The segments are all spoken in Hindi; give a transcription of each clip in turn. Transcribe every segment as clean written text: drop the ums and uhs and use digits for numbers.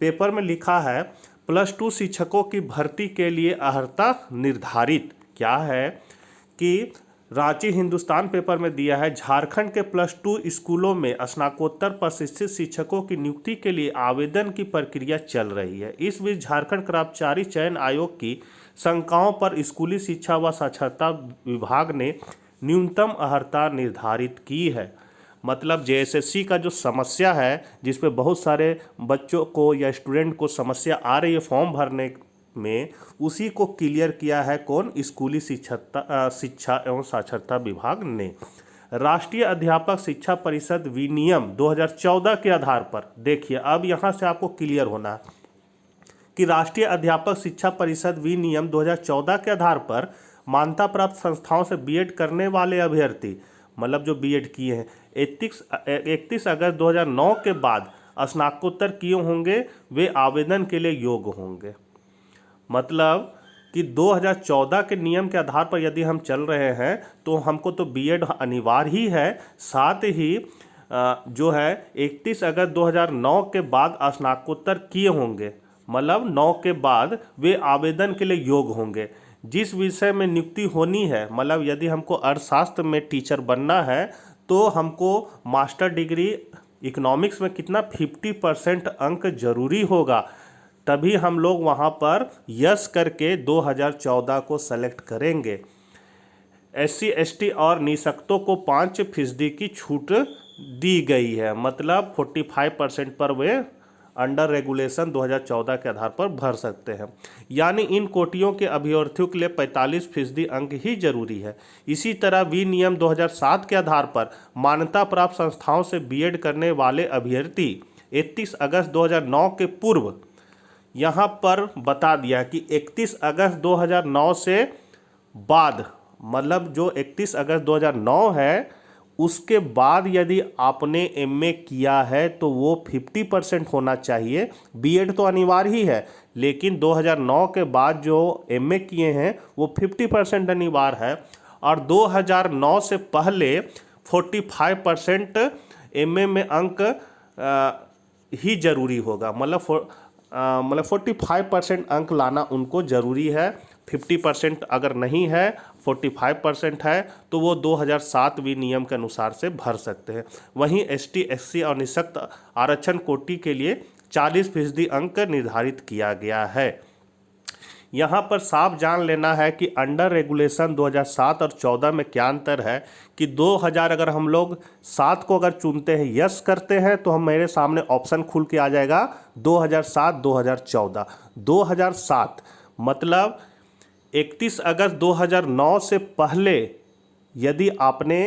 पेपर में लिखा है +2 शिक्षकों की भर्ती के लिए अर्हता निर्धारित। क्या है कि रांची हिंदुस्तान पेपर में दिया है, झारखंड के +2 स्कूलों में स्नातकोत्तर प्रशिक्षित शिक्षकों की नियुक्ति के लिए आवेदन की प्रक्रिया चल रही है। इस बीच झारखंड कर्मचारी चयन आयोग की शंकाओं पर स्कूली शिक्षा व साक्षरता विभाग ने न्यूनतम अर्हता निर्धारित की है। मतलब जेएसएससी का जो समस्या है, जिसपे बहुत सारे बच्चों को या स्टूडेंट को समस्या आ रही है फॉर्म भरने में, उसी को क्लियर किया है कौन? स्कूली शिक्षा एवं साक्षरता विभाग ने। राष्ट्रीय अध्यापक शिक्षा परिषद विनियम 2014 के आधार पर, देखिए अब यहाँ से आपको क्लियर होना है कि राष्ट्रीय अध्यापक शिक्षा परिषद विनियम 2014 के आधार पर मान्यता प्राप्त संस्थाओं से बीएड करने वाले अभ्यर्थी, मतलब जो बीएड किए हैं, 31 अगस्त 2009 के बाद स्नातकोत्तर किए होंगे, वे आवेदन के लिए योग्य होंगे। मतलब कि 2014 के नियम के आधार पर यदि हम चल रहे हैं तो हमको तो बीएड अनिवार्य ही है, साथ ही जो है 31 अगस्त 2009 के बाद स्नातकोत्तर किए होंगे, मतलब 9 के बाद वे आवेदन के लिए योग्य होंगे। जिस विषय में नियुक्ति होनी है, मतलब यदि हमको अर्थशास्त्र में टीचर बनना है तो हमको मास्टर डिग्री इकोनॉमिक्स में कितना 50% अंक जरूरी होगा, तभी हम लोग वहाँ पर यस करके 2014 को सेलेक्ट करेंगे। SC ST और निःशक्तों को 5% की छूट दी गई है, मतलब 45% पर वे अंडर रेगुलेशन 2014 के आधार पर भर सकते हैं। यानी इन कोटियों के अभ्यर्थियों के लिए 45% अंक ही जरूरी है। इसी तरह विनियम 2007 के आधार पर मान्यता प्राप्त संस्थाओं से बीएड करने वाले अभ्यर्थी 31 अगस्त 2009 के पूर्व, यहाँ पर बता दिया कि 31 अगस्त 2009 से बाद, मतलब जो 31 अगस्त 2009 है उसके बाद यदि आपने एमए किया है तो वो 50% होना चाहिए। बीएड तो अनिवार्य ही है, लेकिन 2009 के बाद जो एमए किए हैं वो 50% अनिवार्य है, और 2009 से पहले 45% एमए में अंक ही जरूरी होगा, मतलब 45% अंक लाना उनको ज़रूरी है। 50% अगर नहीं है, 45% है, तो वो 2007 नियम के अनुसार से भर सकते हैं। वहीं ST SC और निःशक्त आरक्षण कोटि के लिए 40% अंक निर्धारित किया गया है। यहाँ पर साफ जान लेना है कि अंडर रेगुलेशन 2007 और 14 में क्या अंतर है कि 2000 अगर हम लोग 7 को अगर चुनते हैं, यस करते हैं, तो हम मेरे सामने ऑप्शन खुल के आ जाएगा 2007 2014। 2007 मतलब 31 अगस्त 2009 से पहले यदि आपने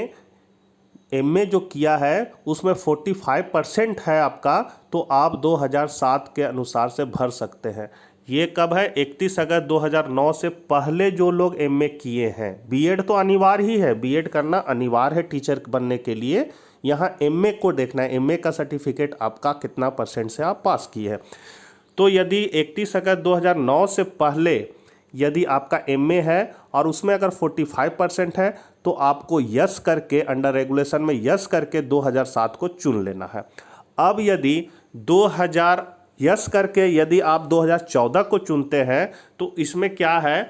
एमए जो किया है उसमें 45% है आपका, तो आप 2007 के अनुसार से भर सकते हैं। ये कब है? 31 अगस्त 2009 से पहले जो लोग एमए किए हैं। बीएड तो अनिवार्य ही है, बीएड करना अनिवार्य है टीचर बनने के लिए। यहाँ एमए को देखना है, एमए का सर्टिफिकेट आपका कितना % से आप पास किए हैं। तो यदि 31 अगस्त 2009 से पहले यदि आपका एमए है और उसमें अगर 45% है तो आपको यस करके, अंडर रेगुलेशन में यस करके 2007 को चुन लेना है। अब यदि 2000 यस करके यदि आप 2014 को चुनते हैं तो इसमें क्या है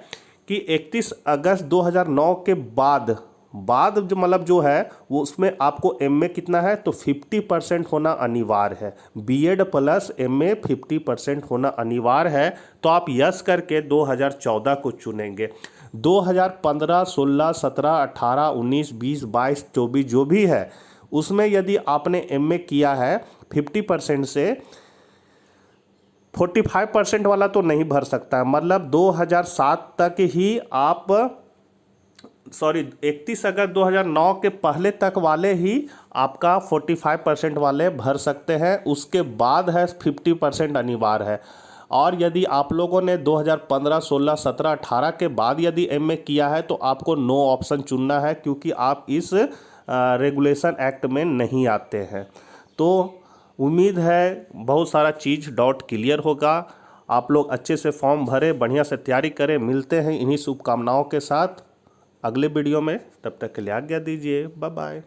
कि 31 अगस्त 2009 के बाद जो मतलब जो है वो उसमें आपको एमए कितना है, तो 50% होना अनिवार्य है। बीएड प्लस एमए 50% होना अनिवार्य है, तो आप यस करके 2014 को चुनेंगे। 2015, 16, 17, 18, 19, 20, 22, 24 जो भी है उसमें यदि आपने एमए किया है 50% से, 45% वाला तो नहीं भर सकता है, मतलब 2007 तक ही आप 31 अगस्त 2009 के पहले तक वाले ही आपका 45% वाले भर सकते हैं। उसके बाद है 50% अनिवार्य है। और यदि आप लोगों ने 2015, 16, 17, 18 के बाद यदि एमए किया है तो आपको नो ऑप्शन चुनना है, क्योंकि आप इस रेगुलेशन एक्ट में नहीं आते हैं। तो उम्मीद है बहुत सारा चीज़ डाउट क्लियर होगा। आप लोग अच्छे से फॉर्म भरें, बढ़िया से तैयारी करें। मिलते हैं इन्हीं शुभकामनाओं के साथ अगले वीडियो में, तब तक के लिए आज्ञा दीजिए। Bye bye.